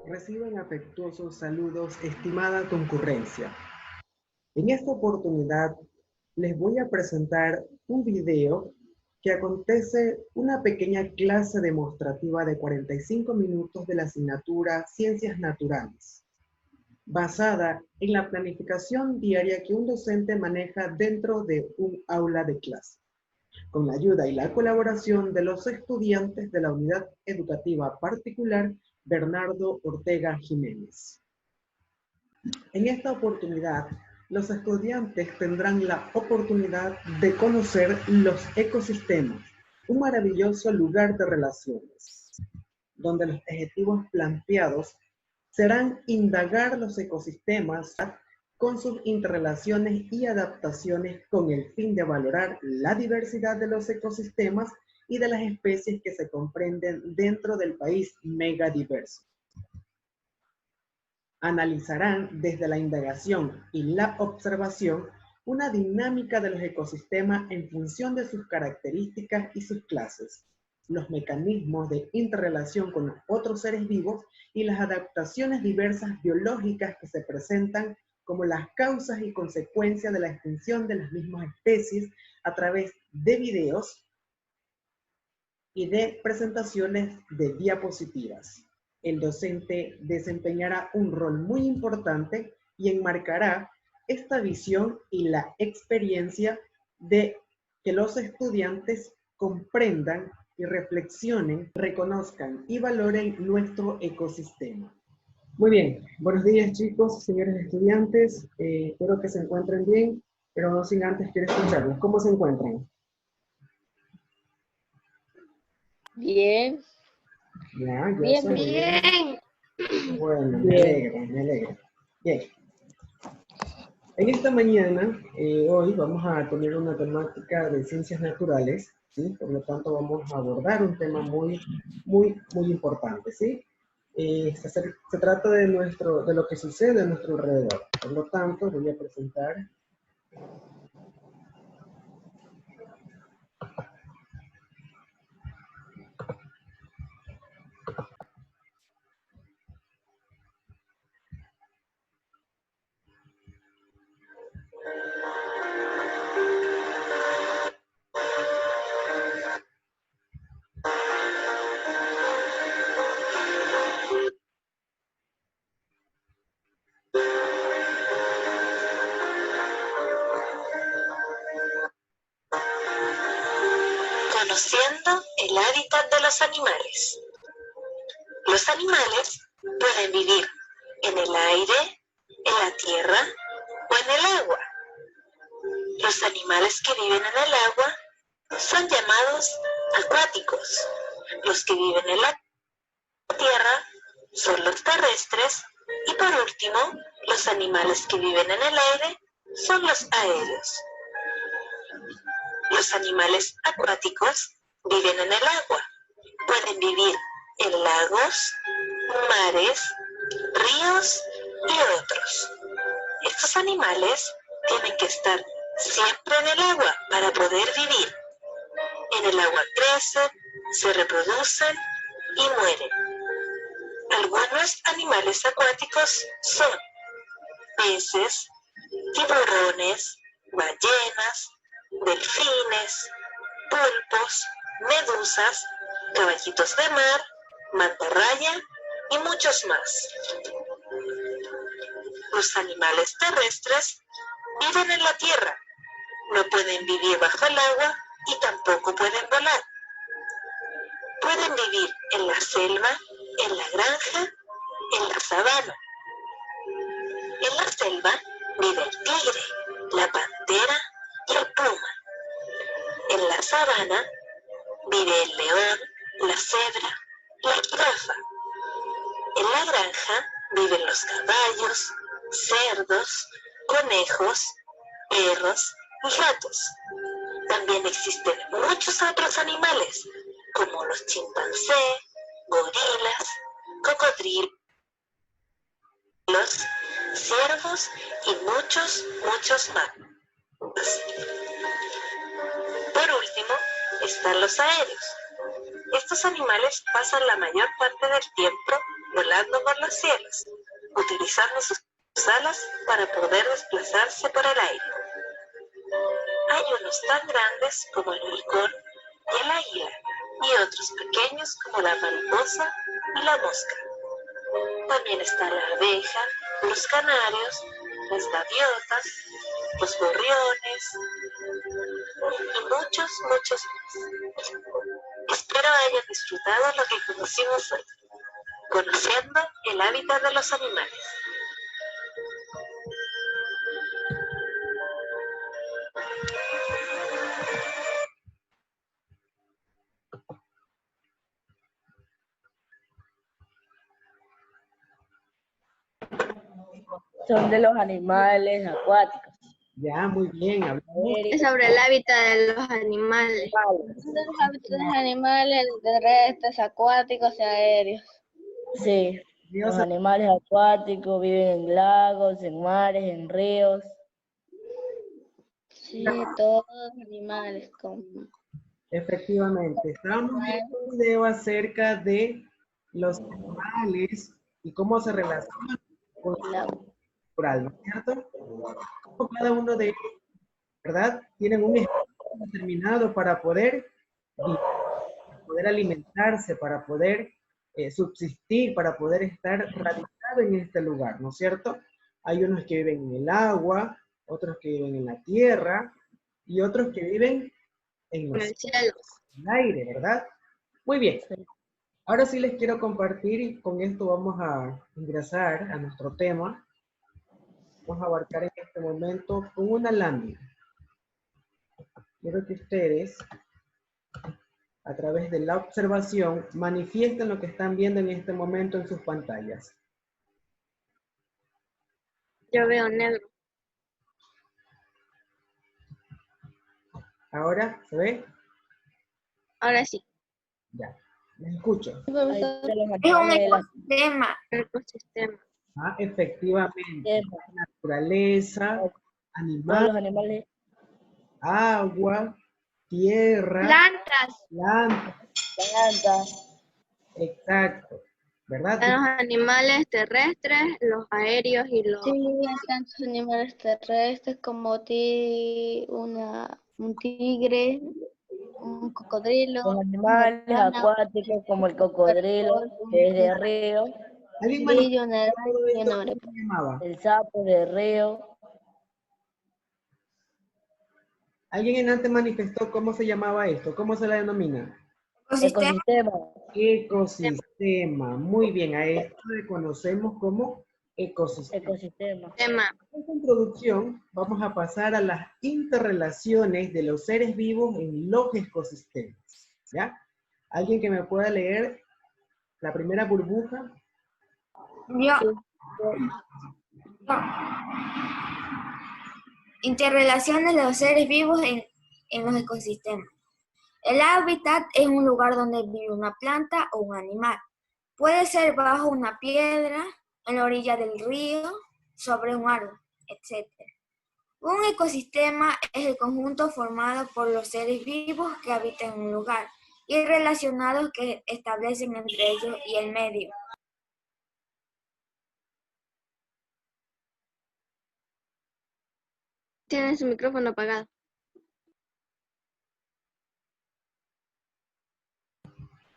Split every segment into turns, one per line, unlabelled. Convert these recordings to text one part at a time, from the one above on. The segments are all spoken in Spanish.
Reciban afectuosos saludos, estimada concurrencia. En esta oportunidad les voy a presentar un video que acontece una pequeña clase demostrativa de 45 minutos de la asignatura Ciencias Naturales, basada en la planificación diaria que un docente maneja dentro de un aula de clase, con la ayuda y la colaboración de los estudiantes de la Unidad Educativa Particular Bernardo Ortega Jiménez. En esta oportunidad, los estudiantes tendrán la oportunidad de conocer los ecosistemas, un maravilloso lugar de relaciones, donde los objetivos planteados serán indagar los ecosistemas con sus interrelaciones y adaptaciones con el fin de valorar la diversidad de los ecosistemas y de las especies que se comprenden dentro del país megadiverso. Analizarán desde la indagación y la observación una dinámica de los ecosistemas en función de sus características y sus clases, los mecanismos de interrelación con los otros seres vivos y las adaptaciones diversas biológicas que se presentan como las causas y consecuencias de la extinción de las mismas especies a través de videos y de presentaciones de diapositivas. El docente desempeñará un rol muy importante y enmarcará esta visión y la experiencia de que los estudiantes comprendan y reflexionen, reconozcan y valoren nuestro ecosistema. Muy bien, buenos días chicos, señores estudiantes, espero que se encuentren bien, pero no sin antes quiero escucharlos. ¿Cómo se encuentran?
Bien.
Ya,
Bien,
muy bien. Bueno, me alegra. Bien. En esta mañana, hoy vamos a tener una temática de ciencias naturales, ¿sí? Por lo tanto, vamos a abordar un tema muy importante, ¿sí? Se trata de lo que sucede a nuestro alrededor. Por lo tanto, voy a presentar
conociendo el hábitat de los animales. Los animales pueden vivir en el aire, en la tierra o en el agua. Los animales que viven en el agua son llamados acuáticos. Los que viven en la tierra son los terrestres y por último, los animales que viven en el aire son los aéreos. Los animales acuáticos viven en el agua. Pueden vivir en lagos, mares, ríos y otros. Estos animales tienen que estar siempre en el agua para poder vivir. En el agua crecen, se reproducen y mueren. Algunos animales acuáticos son peces, tiburones, ballenas, delfines, pulpos, medusas, caballitos de mar, mantarraya y muchos más. Los animales terrestres viven en la tierra, no pueden vivir bajo el agua y tampoco pueden volar. Pueden vivir en la selva, en la granja, en la sabana. En la selva vive el tigre, la pantera y el puma. En la sabana vive el león, la cebra, la jirafa. En la granja viven los caballos, cerdos, conejos, perros y gatos. También existen muchos otros animales, como los chimpancés, gorilas, cocodrilos, ciervos y muchos más. Por último, están los aéreos. Estos animales pasan la mayor parte del tiempo volando por los cielos, utilizando sus alas para poder desplazarse por el aire. Hay unos tan grandes como el halcón y el águila, y otros pequeños como la mariposa y la mosca. También está la abeja, los canarios, las gaviotas, los gorriones y muchos, muchos más. Espero hayan disfrutado lo que conocimos hoy, conociendo el hábitat de los animales.
Son de los animales acuáticos.
Ya, muy bien. Hablamos
Es sobre el hábitat de los animales.
Son de los hábitats de los animales terrestres, acuáticos y aéreos. Sí,
de
los animales acuáticos viven en lagos, en mares, en ríos. Sí, todos los animales.
Efectivamente, estábamos viendo un video acerca de los animales y cómo se relacionan con el natural, ¿no es cierto? Como cada uno de ellos, ¿verdad? Tienen un espacio determinado para poder vivir, para poder alimentarse, para poder subsistir, para poder estar radicado en este lugar, ¿no es cierto? Hay unos que viven en el agua, otros que viven en la tierra y otros que viven en
En
los
el cielo.
el aire, ¿verdad? Muy bien. Ahora sí les quiero compartir y con esto vamos a ingresar a nuestro tema. Vamos a abarcar en este momento con una lámina. Quiero que ustedes, a través de la observación, manifiesten lo que están viendo en este momento en sus pantallas.
Yo veo negro.
¿Ahora se ve?
Ahora sí.
Ya. Les escucho.
Es un ecosistema. Ecosistema.
Ah, efectivamente. Naturaleza,
Todos
animales,
los animales.
agua, tierra,
Plantas.
Plantas.
exacto, ¿verdad?
Están los animales terrestres, los aéreos y los...
Sí, hay tantos animales terrestres como un tigre, un cocodrilo. Los animales acuáticos como el cocodrilo, que es de río.
¿Alguien
Sí, una
manifestó
araña y una
¿cómo
mariposa.
se llamaba?
El sapo de río.
¿Alguien en antes manifestó cómo se llamaba esto? ¿Cómo se la denomina?
Ecosistema.
Ecosistema. Muy bien, a esto le conocemos como ecosistema.
Ecosistema.
En esta introducción vamos a pasar a las interrelaciones de los seres vivos en los ecosistemas. ¿Ya? ¿Alguien que me pueda leer la primera burbuja?
Yo. Interrelaciones de los seres vivos en los ecosistemas. El hábitat es un lugar donde vive una planta o un animal. Puede ser bajo una piedra, en la orilla del río, sobre un árbol, etc. Un ecosistema es el conjunto formado por los seres vivos que habitan en un lugar y relacionados que establecen entre ellos y el medio. Tiene su micrófono apagado.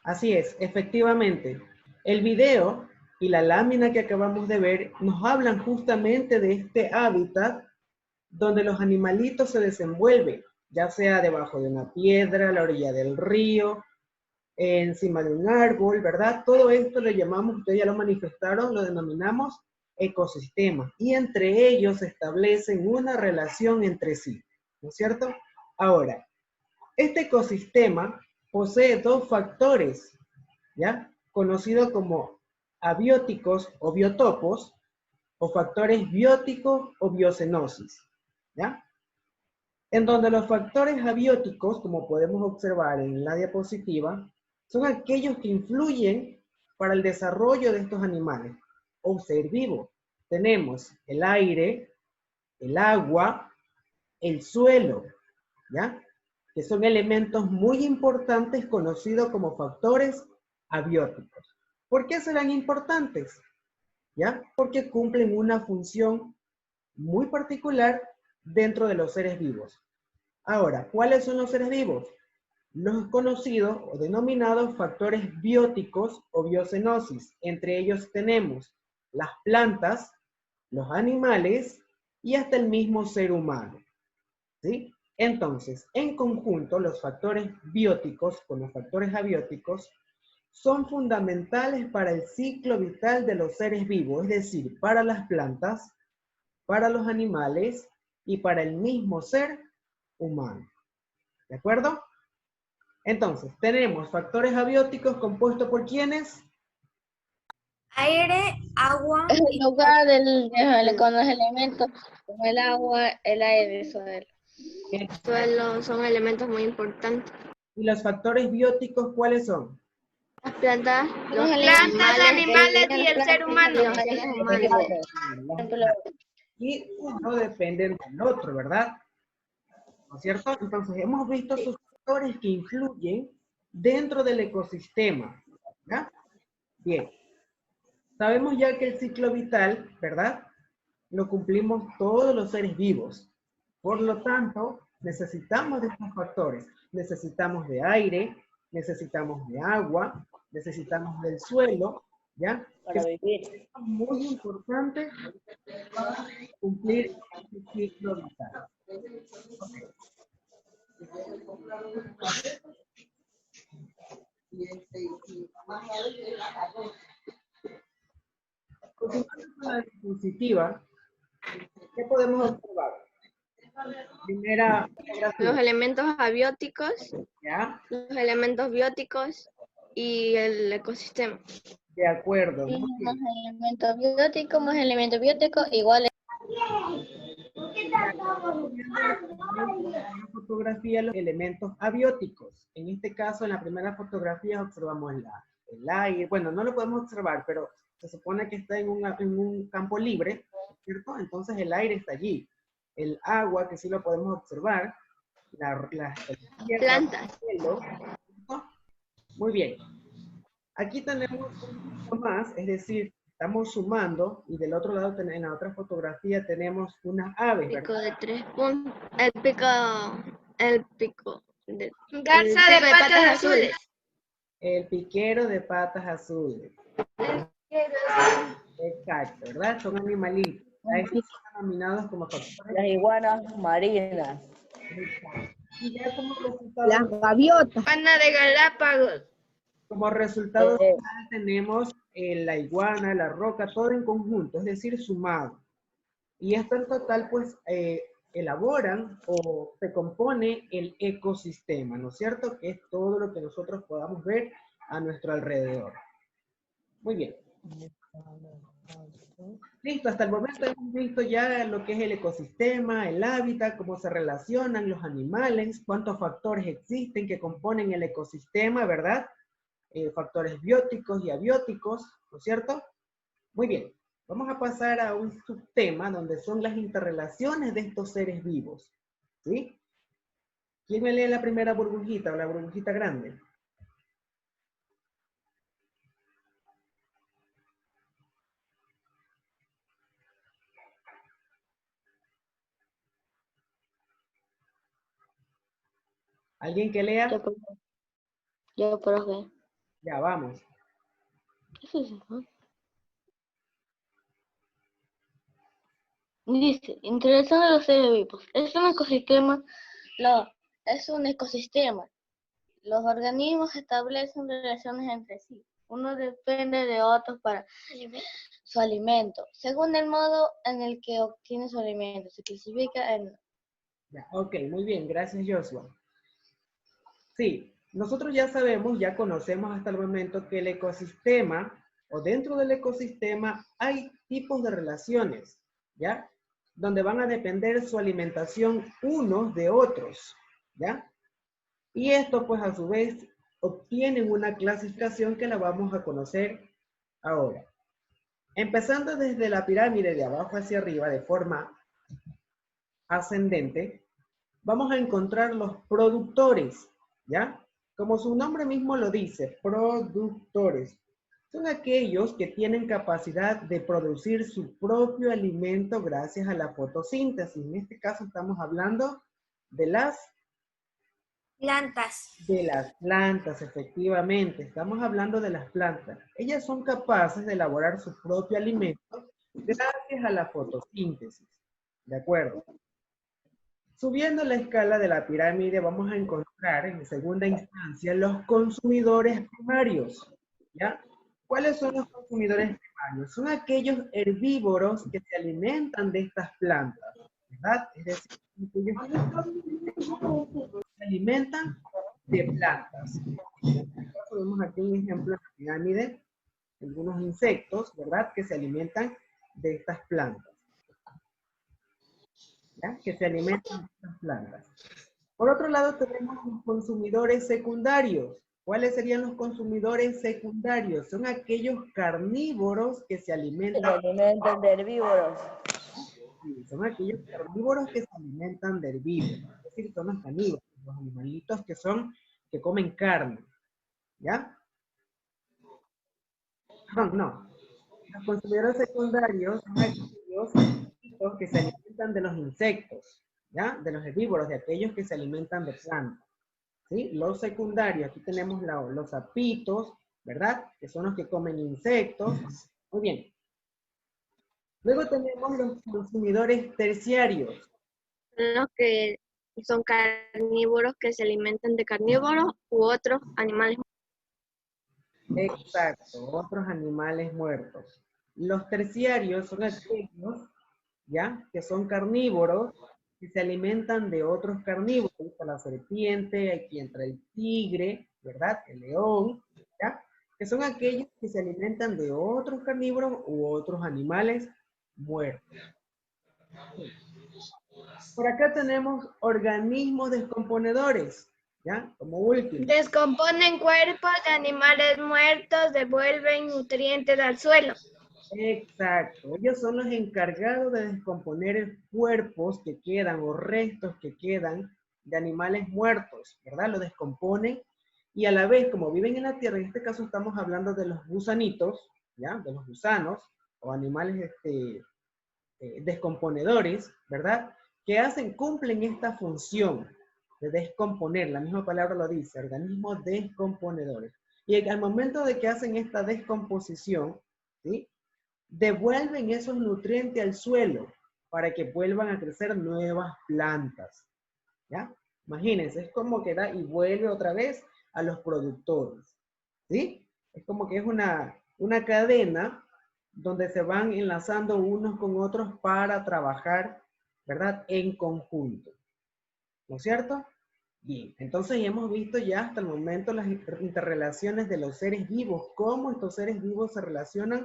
Así es, efectivamente. El video y la lámina que acabamos de ver nos hablan justamente de este hábitat donde los animalitos se desenvuelven, ya sea debajo de una piedra, a la orilla del río, encima de un árbol, ¿verdad? Todo esto lo llamamos, ustedes ya lo manifestaron, lo denominamos ecosistemas. Y entre ellos se establecen una relación entre sí, ¿no es cierto? Ahora, este ecosistema posee dos factores, ¿ya? Conocidos como abióticos o biotopos, o factores bióticos o biocenosis, ¿ya? En donde los factores abióticos, como podemos observar en la diapositiva, son aquellos que influyen para el desarrollo de estos animales o ser vivo. Tenemos el aire, el agua, el suelo, ¿ya? que son elementos muy importantes conocidos como factores abióticos. ¿Por qué serán importantes? ¿Ya? Porque cumplen una función muy particular dentro de los seres vivos. Ahora, ¿cuáles son los seres vivos? Los conocidos o denominados factores bióticos o biocenosis. Entre ellos tenemos las plantas, los animales y hasta el mismo ser humano. ¿Sí? Entonces, en conjunto, los factores bióticos con los factores abióticos son fundamentales para el ciclo vital de los seres vivos, es decir, para las plantas, para los animales y para el mismo ser humano. ¿De acuerdo? Entonces, tenemos factores abióticos compuestos por ¿quiénes?
Aire, agua.
Es el lugar con los elementos, como el agua, el aire, el suelo.
El suelo son elementos muy importantes.
¿Y los factores bióticos cuáles son?
Las plantas, los
animales
y el ser humano.
Y uno depende del otro, ¿verdad? ¿No es cierto? Entonces, hemos visto sus factores que influyen dentro del ecosistema, ¿ya? Bien. Sabemos ya que el ciclo vital, ¿verdad? Lo cumplimos todos los seres vivos. Por lo tanto, necesitamos de estos factores. Necesitamos de aire, necesitamos de agua, necesitamos del suelo, ¿ya?
Para vivir.
Es muy importante para cumplir este ciclo vital. Okay. Continuando con la diapositiva, ¿qué podemos observar? Primera fotografía.
Los elementos abióticos,
¿Ya?
los elementos bióticos y el ecosistema.
De acuerdo.
Sí, más elementos bióticos, más elementos bióticos, igual.
En la fotografía, los elementos abióticos. En este caso, en la primera fotografía observamos el aire. Bueno, no lo podemos observar, pero se supone que está en un campo libre, ¿cierto? Entonces el aire está allí. El agua, que sí lo podemos observar. La
Plantas.
El cielo, ¿cierto? Muy bien. Aquí tenemos un poco más, es decir, estamos sumando, y del otro lado, en la otra fotografía, tenemos unas aves,
Pico
¿verdad?
de 3 puntos. El pico.
Garza de patas azules.
El piquero de patas azules. Exacto, ¿verdad? Son animalitos. A estos son denominados como factores.
Las iguanas marinas.
Y ya como resultado,
Las gaviotas.
Iguana de Galápagos.
como resultado final tenemos la iguana, la roca, todo en conjunto, es decir, sumado. Y esto en total, pues, elaboran o se compone el ecosistema, ¿no es cierto? Que es todo lo que nosotros podamos ver a nuestro alrededor. Muy bien. Listo, hasta el momento hemos visto ya lo que es el ecosistema, el hábitat, cómo se relacionan los animales, cuántos factores existen que componen el ecosistema, ¿verdad? Factores bióticos y abióticos, ¿no es cierto? Muy bien, vamos a pasar a un subtema donde son las interrelaciones de estos seres vivos, ¿sí? ¿Quién me lee la primera burbujita o la burbujita grande? ¿Alguien que lea?
Yo, profe.
Ya, vamos.
¿Qué es eso? Dice, interacción de los seres vivos. Es un ecosistema. Los organismos establecen relaciones entre sí. Uno depende de otros para su alimento. Según el modo en el que obtiene su alimento, se clasifica en...
Ya, ok, muy bien, gracias Joshua. Sí, nosotros ya sabemos, ya conocemos hasta el momento que el ecosistema, o dentro del ecosistema, hay tipos de relaciones, ¿ya? Donde van a depender su alimentación unos de otros, ¿ya? Y esto, pues, a su vez, obtienen una clasificación que la vamos a conocer ahora. Empezando desde la pirámide de abajo hacia arriba, de forma ascendente, vamos a encontrar los productores, ¿ya? Como su nombre mismo lo dice, productores. Son aquellos que tienen capacidad de producir su propio alimento gracias a la fotosíntesis. En este caso estamos hablando de las plantas, efectivamente. Estamos hablando de las plantas. Ellas son capaces de elaborar su propio alimento gracias a la fotosíntesis. ¿De acuerdo? Subiendo la escala de la pirámide, vamos a encontrar en segunda instancia los consumidores primarios. ¿Ya? ¿Cuáles son los consumidores primarios? Son aquellos herbívoros que se alimentan de estas plantas, ¿verdad? Es decir, aquellos que se alimentan de plantas. Vemos aquí un ejemplo en la pirámide, algunos insectos, ¿verdad? Que se alimentan de estas plantas. ¿Ya? Que se alimentan de estas plantas. Por otro lado tenemos los consumidores secundarios. ¿Cuáles serían los consumidores secundarios? Son aquellos carnívoros que se alimentan
de herbívoros.
Sí, son aquellos carnívoros que se alimentan de herbívoros. Es decir, son los canívoros, los animalitos que comen carne. ¿Ya? No. Los consumidores secundarios son aquellos que se alimentan de los insectos, ¿ya? De los herbívoros, de aquellos que se alimentan de plantas. ¿Sí? Los secundarios, aquí tenemos los sapitos, ¿verdad? Que son los que comen insectos. Muy bien. Luego tenemos los consumidores terciarios.
Los que son carnívoros que se alimentan de carnívoros u otros animales.
Exacto, otros animales muertos. Los terciarios son aquellos, ¿ya? Que son carnívoros, que se alimentan de otros carnívoros. Ahí está la serpiente, aquí entra el tigre, ¿verdad? El león, ¿ya? Que son aquellos que se alimentan de otros carnívoros u otros animales muertos. Por acá tenemos organismos descomponedores, ¿ya? Como último.
Descomponen cuerpos de animales muertos, devuelven nutrientes al suelo.
Exacto, ellos son los encargados de descomponer cuerpos que quedan o restos que quedan de animales muertos, ¿verdad? Lo descomponen y a la vez, como viven en la tierra, en este caso estamos hablando de los gusanitos, ¿ya? De los gusanos o animales descomponedores, ¿verdad? Que cumplen esta función de descomponer, la misma palabra lo dice, organismos descomponedores. Y al momento de que hacen esta descomposición, ¿sí? Devuelven esos nutrientes al suelo para que vuelvan a crecer nuevas plantas. ¿Ya? Imagínense, es como que da y vuelve otra vez a los productores. ¿Sí? Es como que es una cadena donde se van enlazando unos con otros para trabajar, ¿verdad? En conjunto. ¿No es cierto? Bien, entonces ya hemos visto ya hasta el momento las interrelaciones de los seres vivos, cómo estos seres vivos se relacionan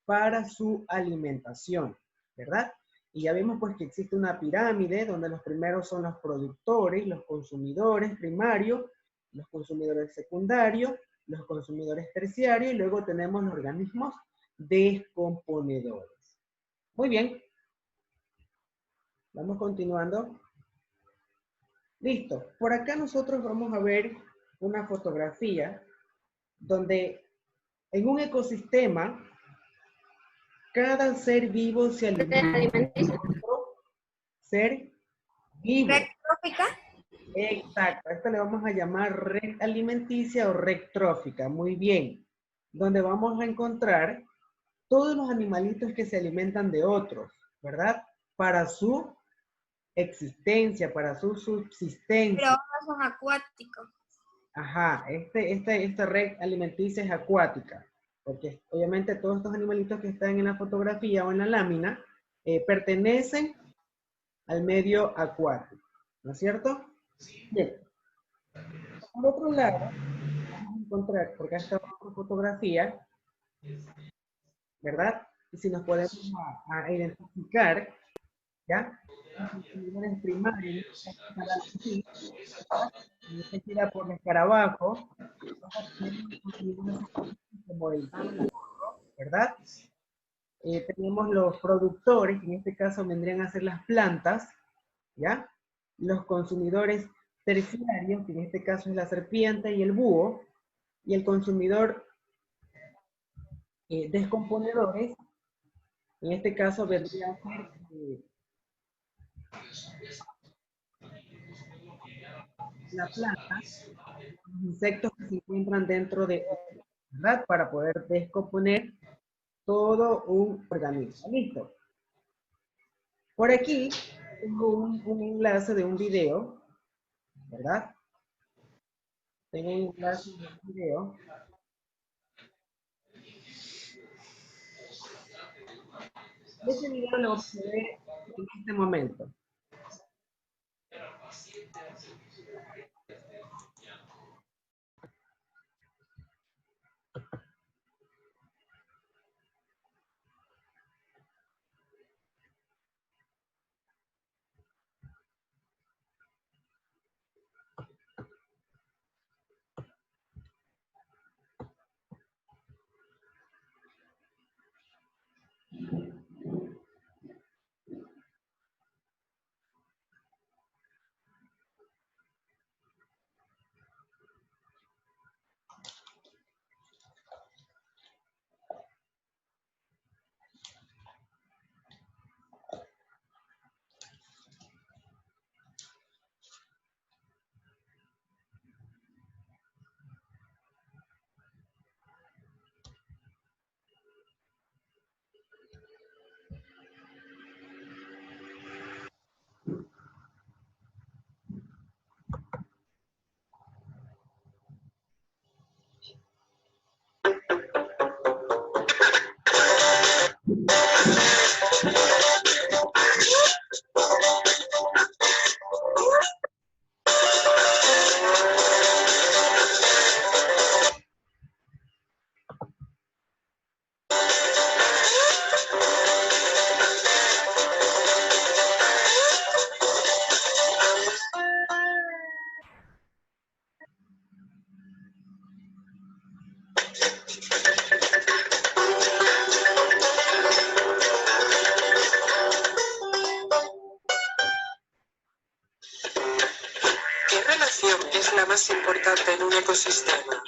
para su alimentación, ¿verdad? Y ya vimos pues que existe una pirámide donde los primeros son los productores, los consumidores primarios, los consumidores secundarios, los consumidores terciarios y luego tenemos los organismos descomponedores. Muy bien. Vamos continuando. Listo. Por acá nosotros vamos a ver una fotografía donde en un ecosistema cada ser vivo se alimenta de otro ser vivo.
¿Red trófica?
Exacto. Esto le vamos a llamar red alimenticia o red trófica. Muy bien. Donde vamos a encontrar todos los animalitos que se alimentan de otros, ¿verdad? Para su existencia, para su subsistencia.
Pero no son acuáticos.
Ajá, esta red alimenticia es acuática, porque obviamente todos estos animalitos que están en la fotografía o en la lámina pertenecen al medio acuático, ¿no es cierto? Bien. Por otro lado, vamos a encontrar, porque esta otra fotografía, ¿verdad? Y si nos podemos a identificar, ¿ya? Los consumidores primarios, se tira por el escarabajo, como el ¿verdad? Tenemos los productores, que en este caso vendrían a ser las plantas, ¿ya? los consumidores terciarios, que en este caso es la serpiente y el búho, y el consumidor descomponedores, en este caso vendría a ser la planta, los insectos que se encuentran dentro de, ¿verdad? Para poder descomponer todo un organismo. Listo. Por aquí tengo un enlace de un video, ¿verdad? Tengo un enlace de un video. Este video lo vamos a ver en este momento.
¿Qué relación es la más importante en un ecosistema?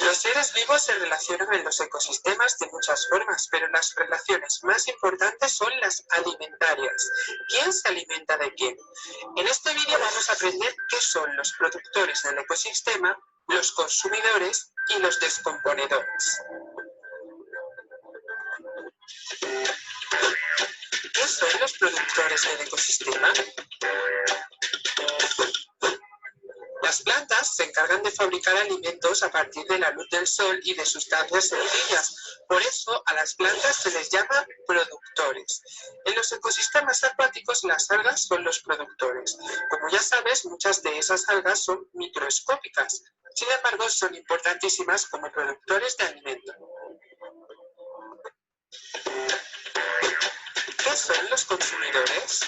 Los seres vivos se relacionan en los ecosistemas de muchas formas, pero las relaciones más importantes son las alimentarias. ¿Quién se alimenta de quién? En este vídeo vamos a aprender qué son los productores del ecosistema, los consumidores y los descomponedores. ¿Qué son los productores del ecosistema? Las plantas se encargan de fabricar alimentos a partir de la luz del sol y de sustancias sencillas. Por eso a las plantas se les llama productores. En los ecosistemas acuáticos las algas son los productores. Como ya sabes, muchas de esas algas son microscópicas. Sin embargo, son importantísimas como productores de alimento. ¿Qué son los consumidores?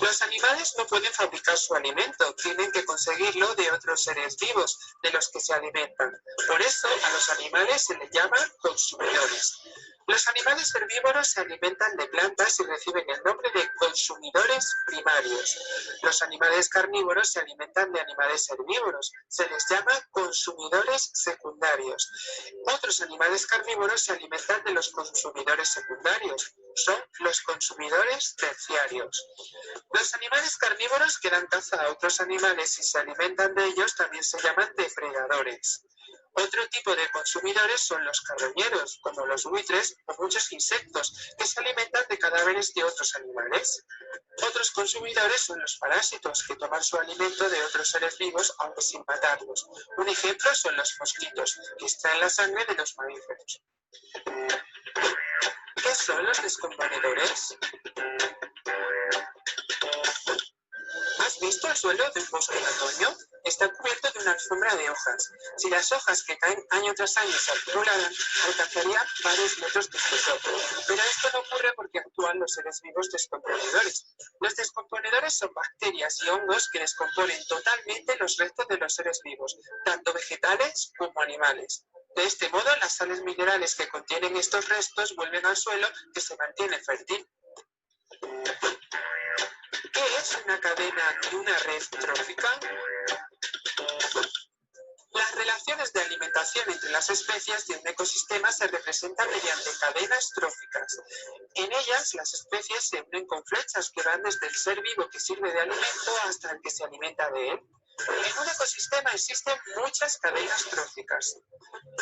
Los animales no pueden fabricar su alimento, tienen que conseguirlo de otros seres vivos, de los que se alimentan. Por eso a los animales se les llama consumidores. Los animales herbívoros se alimentan de plantas y reciben el nombre de consumidores primarios. Los animales carnívoros se alimentan de animales herbívoros, se les llama consumidores secundarios. Otros animales carnívoros se alimentan de los consumidores secundarios, son los consumidores terciarios. Los animales carnívoros que dan caza a otros animales y se alimentan de ellos también se llaman depredadores. Otro tipo de consumidores son los carroñeros, como los buitres o muchos insectos, que se alimentan de cadáveres de otros animales. Otros consumidores son los parásitos, que toman su alimento de otros seres vivos, aunque sin matarlos. Un ejemplo son los mosquitos, que extraen la sangre de los mamíferos. ¿Qué son los descomponedores? ¿Has visto el suelo de un bosque en otoño? Está cubierto de una alfombra de hojas. Si las hojas que caen año tras año se acumularan, alcanzaría varios metros de espesor. Pero esto no ocurre porque actúan los seres vivos descomponedores. Los descomponedores son bacterias y hongos que descomponen totalmente los restos de los seres vivos, tanto vegetales como animales. De este modo, las sales minerales que contienen estos restos vuelven al suelo, que se mantiene fértil. ¿Qué es una cadena y una red trófica? Las relaciones de alimentación entre las especies de un ecosistema se representan mediante cadenas tróficas. En ellas, las especies se unen con flechas que van desde el ser vivo que sirve de alimento hasta el que se alimenta de él. En un ecosistema existen muchas cadenas tróficas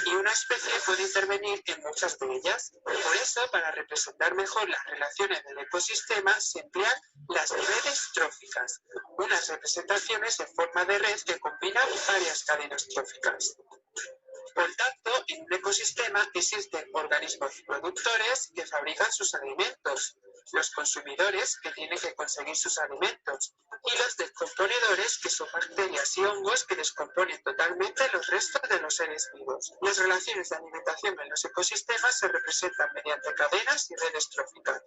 y una especie puede intervenir en muchas de ellas. Por eso, para representar mejor las relaciones del ecosistema, se emplean las redes tróficas, unas representaciones en forma de red que combinan varias cadenas tróficas. Por tanto, en un ecosistema existen organismos productores que fabrican sus alimentos, los consumidores que tienen que conseguir sus alimentos y los descomponedores que son bacterias y hongos que descomponen totalmente los restos de los seres vivos. Las relaciones de alimentación en los ecosistemas se representan mediante cadenas y redes tróficas.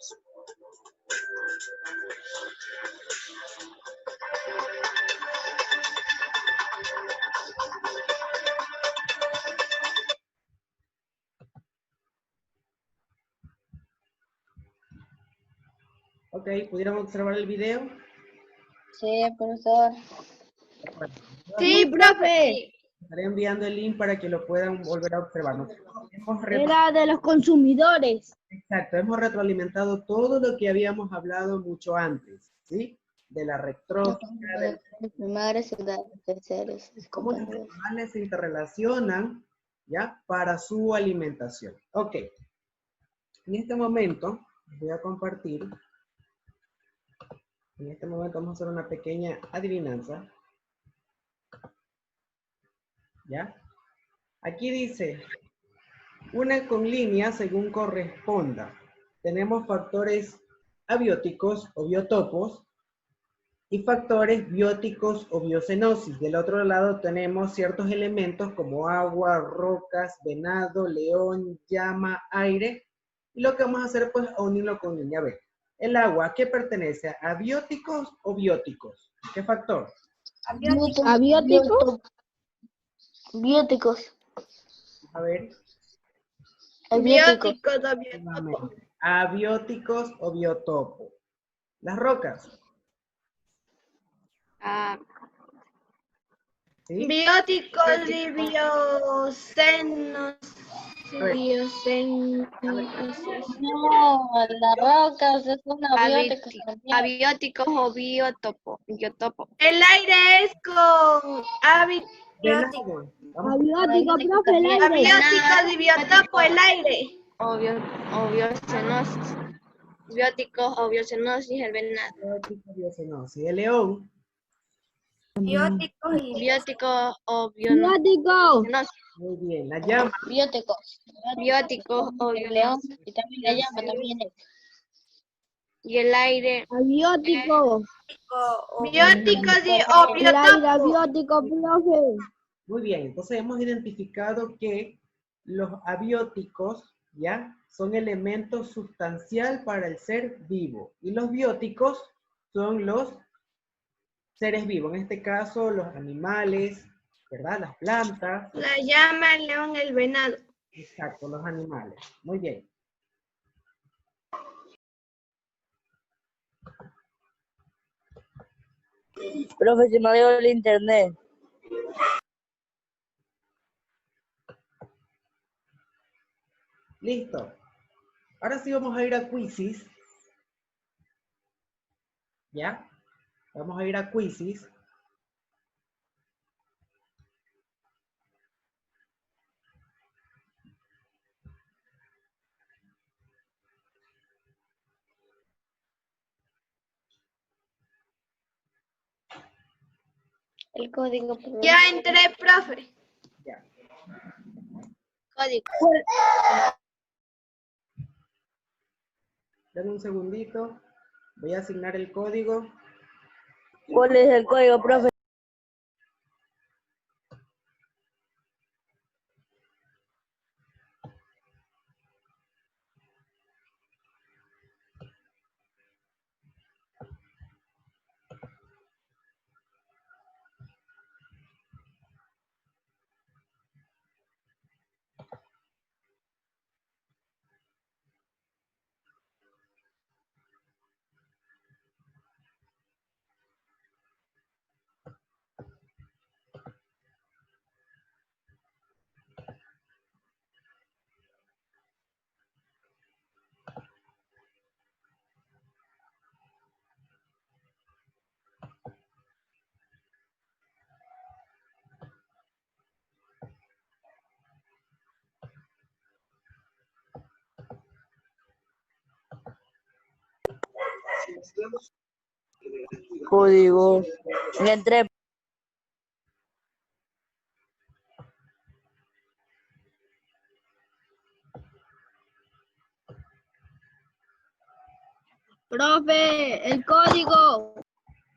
Ok, ¿pudieron observar el video?
Sí, profesor.
Bueno,
Sí, profe.
estaré enviando el link para que lo puedan volver a observar.
Era de los consumidores.
Exacto, hemos retroalimentado todo lo que habíamos hablado mucho antes, ¿sí? De la retrófica, de
Primarios y terceros.
cómo los animales se interrelacionan, ¿ya? Para su alimentación. Ok. En este momento, voy a compartir. En este momento vamos a hacer una pequeña adivinanza. ¿Ya? Aquí dice, una con línea según corresponda. Tenemos factores abióticos o biotopos y factores bióticos o biocenosis. Del otro lado tenemos ciertos elementos como agua, rocas, venado, león, llama, aire. Y lo que vamos a hacer pues a unirlo con línea. A ver, el agua, ¿a qué pertenece? ¿Abióticos o bióticos? ¿Qué factor?
Abióticos.
Bióticos.
A ver.
Bióticos o biotopos.
Nuevamente. Abióticos o biotopo. Las rocas. ¿Sí?
Bióticos y biocenos.
No, las rocas es una biótica.
Abióticos o biotopo. El aire es con
Venado. Vamos.
Abiótico, profe, el aire.
abióticos y biotopo, el aire. O biocenosis. Bióticos o biocenosis, el venado.
Biótico, biocenosis. El león.
Bióticos y
Bióticos o
Biótico.
biocenosis.
Muy bien. La llama.
Bióticos.
Bióticos o
El león y también la llama también es.
y el aire.
Abiótico.
Bióticos y o
El aire
biotopo.
abiótico, profe.
Muy bien. Entonces hemos identificado que los abióticos, ¿ya? Son elementos sustancial para el ser vivo. Y los bióticos son los seres vivos. En este caso, los animales, ¿verdad? Las plantas.
La llama, el león, el venado.
Exacto, los animales. Muy bien.
Profe, se me ha ido el internet.
Listo. Ahora sí vamos a ir a Quizzes. ¿Ya? Vamos a ir a Quizzes.
El código.
Ya entré, profe.
Ya.
Código.
Dame un segundito. Voy a asignar el código.
¿Cuál es el código, profe? Código. Entré.
Profe, el código.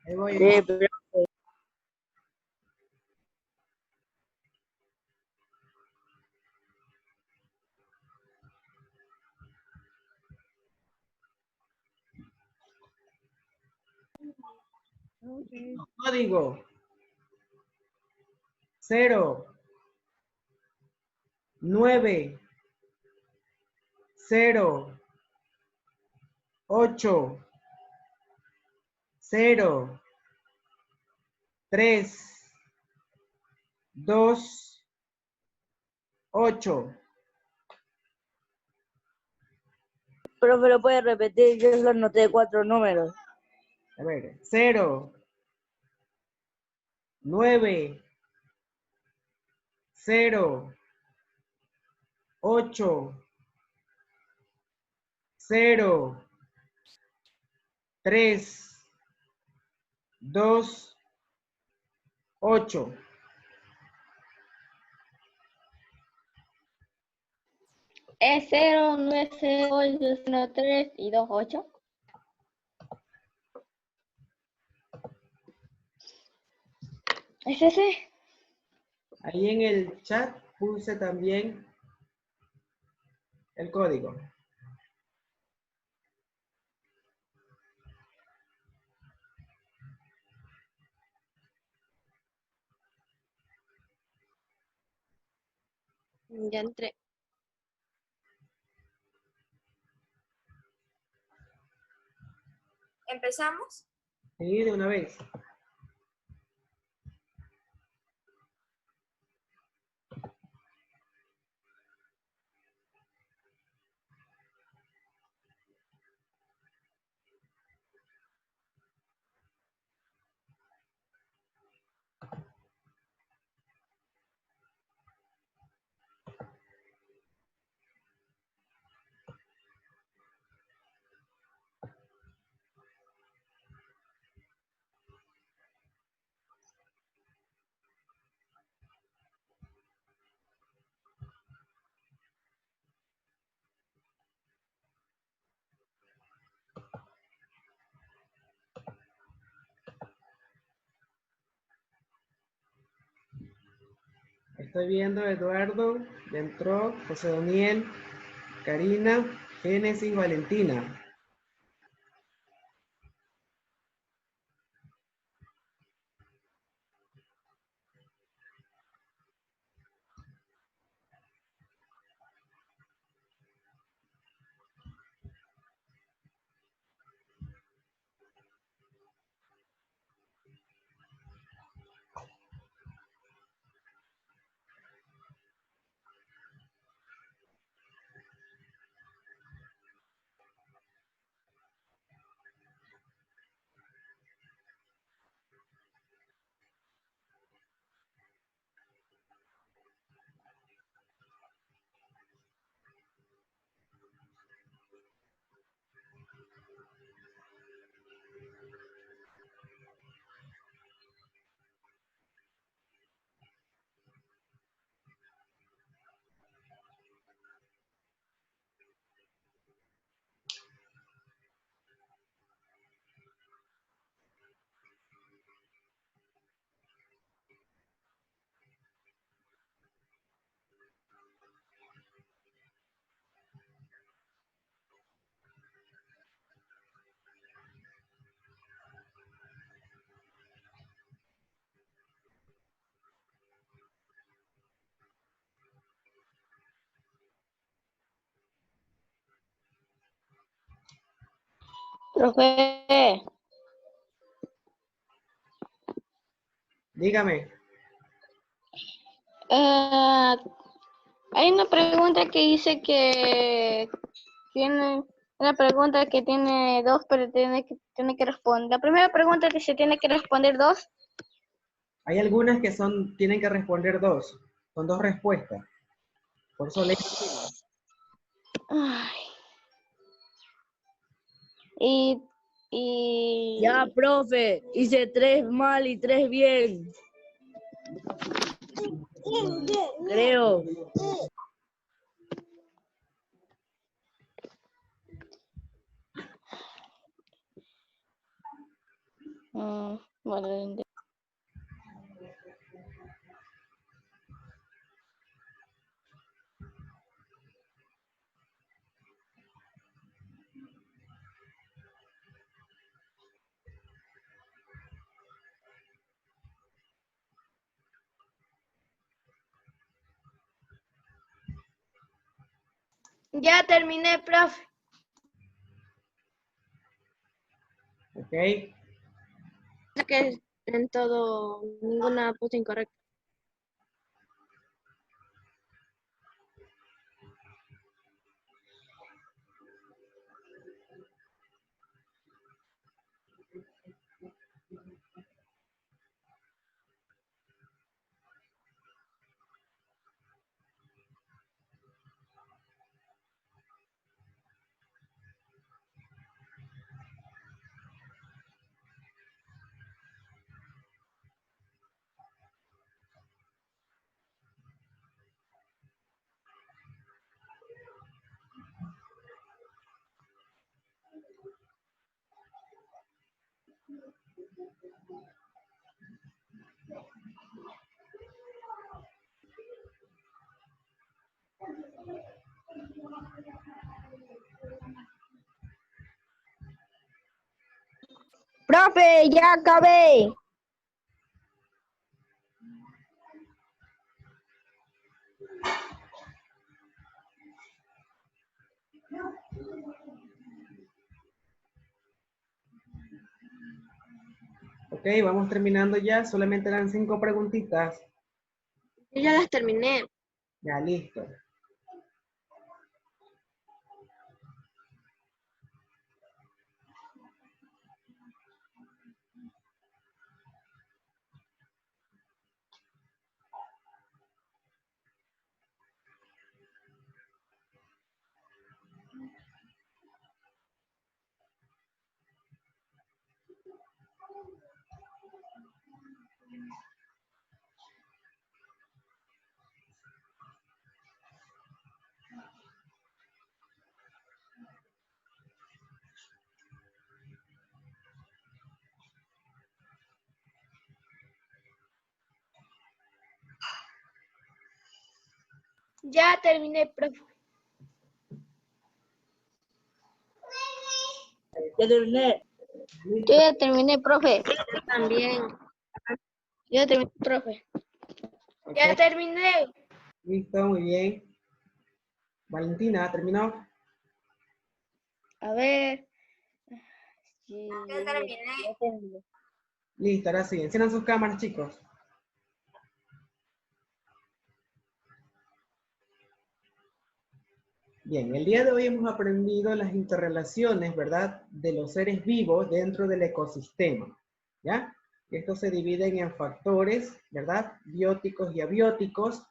Ahí voy.
Sí, profe.
Código 0, 9, 0, 8, 0, 3, 2, 8.
Profe, lo puede repetir, yo solo anoté 4 números.
A ver, 0, 9, 0, 8, 0, 3, 2, 8.
Es 0, 9, 0, 8, 0, 3 y 2, 8. ¿Es ese?
Ahí en el chat puse también el código.
Ya entré.
¿Empezamos?
Sí, de una vez. Estoy viendo Eduardo, ya entró, José Daniel, Karina, Génesis, Valentina.
Profe,
Dígame.
hay una pregunta que dice que tiene una pregunta que tiene dos, pero tiene que responder. La primera pregunta que se tiene que responder dos.
Hay algunas que tienen que responder dos. Son dos respuestas. Por eso le...
Ay. Y Y
Ya, profe. Hice 3 mal y 3 bien. Creo.
bueno,
Ya terminé, profe.
Ok.
Que en todo, ninguna puse incorrecta.
Profe, ya acabé.
Ok, vamos terminando ya. Solamente eran 5 preguntitas.
Yo ya las terminé.
Ya, listo.
Ya terminé, profe.
Ya terminé.
yo ya terminé, profe.
Yo también.
Yo ya terminé, profe.
Ok,
Ya terminé.
listo, muy bien. Valentina, ¿terminó?
A ver. Sí,
Ya terminé.
ya terminé.
Listo, ahora sí. Enciendan sus cámaras, chicos. Bien, el día de hoy hemos aprendido las interrelaciones, ¿verdad?, de los seres vivos dentro del ecosistema, ¿ya? Estos se dividen en factores, ¿verdad?, bióticos y abióticos,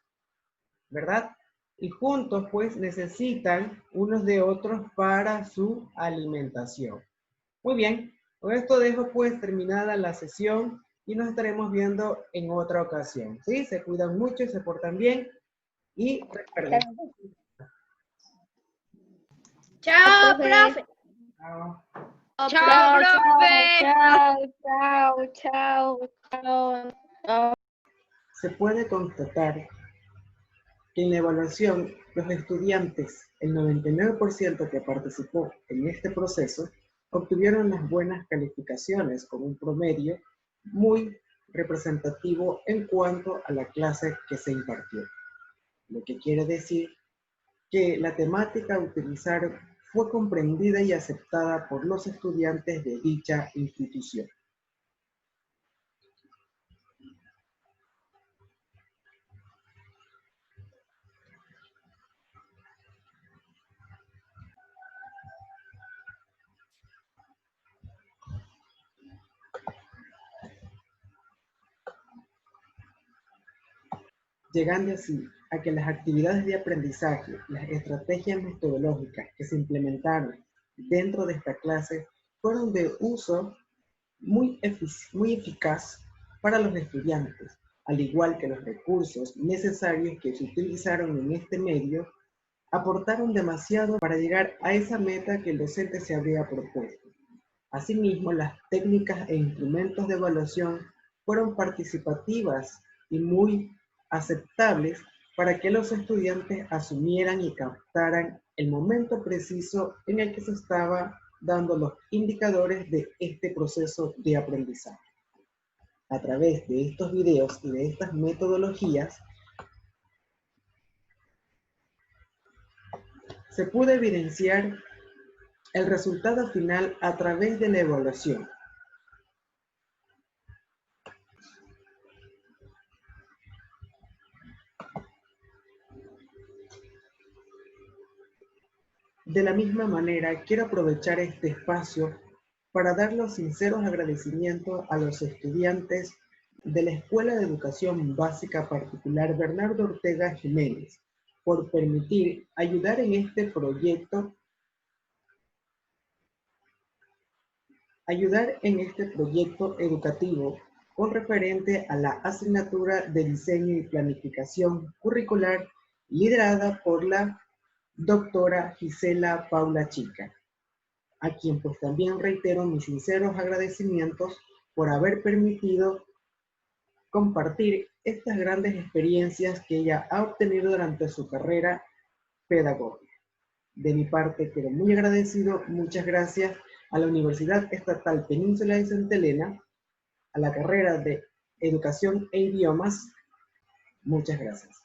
¿verdad? Y juntos, pues, necesitan unos de otros para su alimentación. Muy bien, con esto dejo, pues, terminada la sesión y nos estaremos viendo en otra ocasión, ¿sí? Se cuidan mucho, se portan bien y recuerden.
Chao,
profe.
profe.
Chao.
Chao, profe.
Chao.
Se puede constatar que en la evaluación los estudiantes, el 99% que participó en este proceso, obtuvieron las buenas calificaciones con un promedio muy representativo en cuanto a la clase que se impartió. Lo que quiere decir que la temática a utilizar fue comprendida y aceptada por los estudiantes de dicha institución. Llegando así a que las actividades de aprendizaje, las estrategias metodológicas que se implementaron dentro de esta clase fueron de uso muy eficaz para los estudiantes, al igual que los recursos necesarios que se utilizaron en este medio, aportaron demasiado para llegar a esa meta que el docente se había propuesto. Asimismo, las técnicas e instrumentos de evaluación fueron participativas y muy aceptables para que los estudiantes asumieran y captaran el momento preciso en el que se estaba dando los indicadores de este proceso de aprendizaje. A través de estos videos y de estas metodologías, se pudo evidenciar el resultado final a través de la evaluación. De la misma manera, quiero aprovechar este espacio para dar los sinceros agradecimientos a los estudiantes de la Escuela de Educación Básica Particular Bernardo Ortega Jiménez por permitir ayudar en este proyecto educativo con referente a la asignatura de diseño y planificación curricular liderada por la doctora Gisela Paula Chica, a quien pues también reitero mis sinceros agradecimientos por haber permitido compartir estas grandes experiencias que ella ha obtenido durante su carrera pedagógica. De mi parte, quedo muy agradecido. Muchas gracias a la Universidad Estatal Península de Santa Elena, a la carrera de Educación e Idiomas. Muchas gracias.